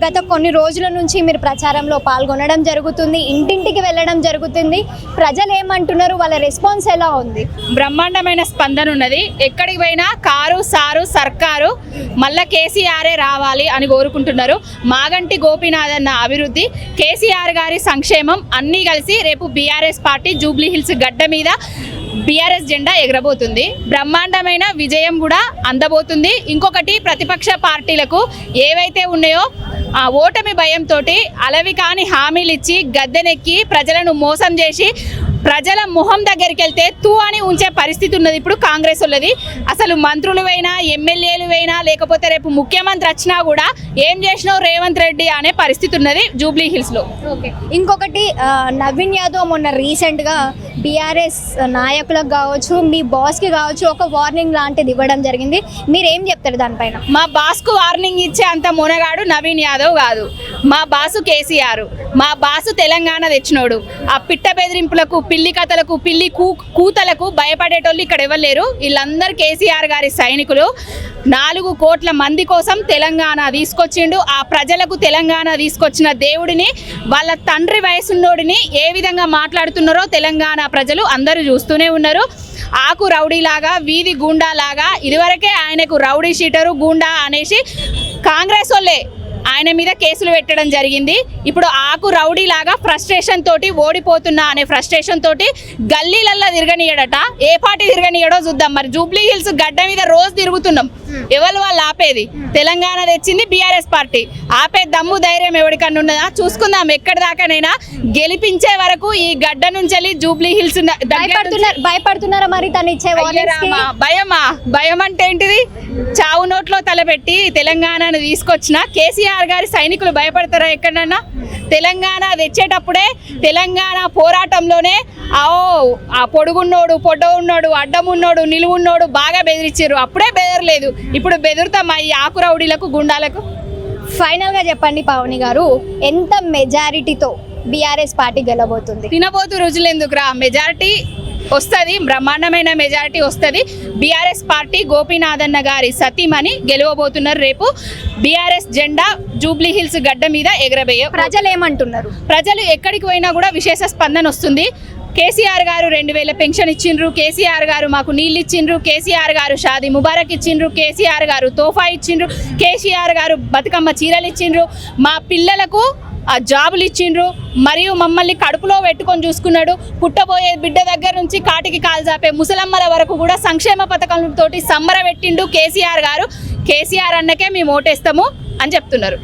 గత కొన్ని రోజుల నుంచి మీరు ప్రచారంలో పాల్గొనడం జరుగుతుంది, ఇంటింటికి వెళ్ళడం జరుగుతుంది. ప్రజలు ఏమంటున్నారు, వాళ్ళ రెస్పాన్స్ ఎలా ఉంది? బ్రహ్మాండమైన స్పందన ఉన్నది. ఎక్కడికి పోయినా కారు సారు సర్కారు మళ్ళా కేసీఆరే రావాలి అని కోరుకుంటున్నారు. మాగంటి గోపీనాథ్ అన్న అభివృద్ధి, కేసీఆర్ గారి సంక్షేమం అన్నీ కలిసి రేపు బీఆర్ఎస్ పార్టీ జూబ్లీ హిల్స్ గడ్డ మీద బీఆర్ఎస్ జెండా ఎగరబోతుంది. బ్రహ్మాండమైన విజయం కూడా అందబోతుంది. ఇంకొకటి, ప్రతిపక్ష పార్టీలకు ఏవైతే ఉన్నాయో ఆ ఓటమి భయంతో అలవి కాని హామీలు ఇచ్చి గద్దెనెక్కి ప్రజలను మోసం చేసి ప్రజల మొహం దగ్గరికి వెళ్తే తూ అని ఉంచే పరిస్థితి ఉన్నది ఇప్పుడు కాంగ్రెస్ వాళ్ళది. అసలు మంత్రులు అయినా ఎమ్మెల్యేలు అయినా లేకపోతే రేపు ముఖ్యమంత్రి వచ్చినా కూడా ఏం చేసినావు రేవంత్ రెడ్డి అనే పరిస్థితి ఉన్నది జూబ్లీ హిల్స్లో. ఓకే, ఇంకొకటి నవీన్ యాదవ్ మొన్న రీసెంట్గా బీఆర్ఎస్ నాయకులకు కావచ్చు, మీ బాస్కి కావచ్చు ఒక వార్నింగ్ లాంటిది ఇవ్వడం జరిగింది. మీరు ఏం చెప్తారు దానిపైన? మా బాస్కు వార్నింగ్ ఇచ్చే అంత మునగాడు నవీన్ యాదవ్ కాదు. మా బాసు కేసీఆర్. మా బాసు తెలంగాణ తెచ్చినోడు. ఆ పిట్ట బెదిరింపులకు, పిల్లి కథలకు, పిల్లి కూతలకు భయపడేటోళ్ళు ఇక్కడ ఇవ్వలేరు. వీళ్ళందరూ కేసీఆర్ గారి సైనికులు. 4 కోట్ల మంది కోసం తెలంగాణ తీసుకొచ్చిండు. ఆ ప్రజలకు తెలంగాణ తీసుకొచ్చిన దేవుడిని, వాళ్ళ తండ్రి వయసున్నోడిని ఏ విధంగా మాట్లాడుతున్నారో తెలంగాణ ప్రజలు అందరూ చూస్తూనే ఉన్నారు. ఆకు రౌడీలాగా, వీధి గూండాలాగా, ఇదివరకే ఆయనకు రౌడీ షీటరు గూండా అనేసి కాంగ్రెస్ వాళ్ళే ఆయన మీద కేసులు పెట్టడం జరిగింది. ఇప్పుడు ఆకు రౌడీ లాగా ఫ్రస్ట్రేషన్ తోటి ఓడిపోతున్నా అనే ఫ్రస్ట్రేషన్ తోటి గల్లీలల్లా తిరగనీయడట. ఏ పార్టీ తిరగనీయడో చూద్దాం. మరి జూబ్లీ హిల్స్ గడ్డ మీద రోజు తిరుగుతున్నాం. ఎవరు వాళ్ళు ఆపేది? తెలంగాణ తెచ్చింది బీఆర్ఎస్ పార్టీ. ఆపే దమ్ము ధైర్యం ఎవరికన్నా ఉన్నదా? చూసుకుందాం. ఎక్కడి దాకానైనా గెలిపించే వరకు ఈ గడ్డ నుంచి వెళ్ళి జూబ్లీ హిల్స్ భయపడుతున్నారా మరి తను ఇచ్చే భయమా? భయం అంటే ఏంటిది? చావు నోట్లో తలపెట్టి తెలంగాణను తీసుకొచ్చిన కేసీఆర్ గారి సైనికులు భయపడతారా ఎక్కడన్నా? తెలంగాణ తెచ్చేటప్పుడే తెలంగాణ పోరాటంలోనే ఆ పొడుగున్నోడు, పొడవున్నోడు, అడ్డమున్నోడు, నిలువున్నోడు బాగా బెదిరించారు. అప్పుడే బెదరలేదు. ఇప్పుడు బెదురుతామా ఈ ఆకురౌడీలకు, గుండాలకు? ఫైనల్గా చెప్పండి పావని గారు, ఎంత మెజారిటీతో బీఆర్ఎస్ పార్టీ గెలబోతుంది? తినబోతు రుజులెందుకురా, మెజారిటీ వస్తుంది. బ్రహ్మాండమైన మెజారిటీ వస్తుంది. బీఆర్ఎస్ పార్టీ గోపీనాథ్ అన్న గారి సతీమణి గెలవబోతున్నారు. రేపు బీఆర్ఎస్ జెండా జూబ్లీ హిల్స్ గడ్డ మీద ఎగరబోయే. ప్రజలు ఏమంటున్నారు? ప్రజలు ఎక్కడికి పోయినా కూడా విశేష స్పందన వస్తుంది. కేసీఆర్ గారు 2000 పెన్షన్ ఇచ్చిండ్రు, కేసీఆర్ గారు మాకు నీళ్ళు ఇచ్చిండ్రు, కేసీఆర్ గారు షాదీ ముబారక్ ఇచ్చిండ్రు, కేసీఆర్ గారు తోఫా ఇచ్చిండ్రు, కేసీఆర్ గారు బతుకమ్మ చీరలు ఇచ్చిండ్రు, మా పిల్లలకు ఆ జాబులు ఇచ్చిండ్రు, మరియు మమ్మల్ని కడుపులో పెట్టుకొని చూసుకున్నాడు. పుట్టబోయే బిడ్డ దగ్గర నుంచి కాటికి కాలు చాపే ముసలమ్మల వరకు కూడా సంక్షేమ పథకాలతోటి సంబర పెట్టిండు కేసీఆర్ గారు. కేసీఆర్ అన్నకే మేము ఓటేస్తాము అని చెప్తున్నారు.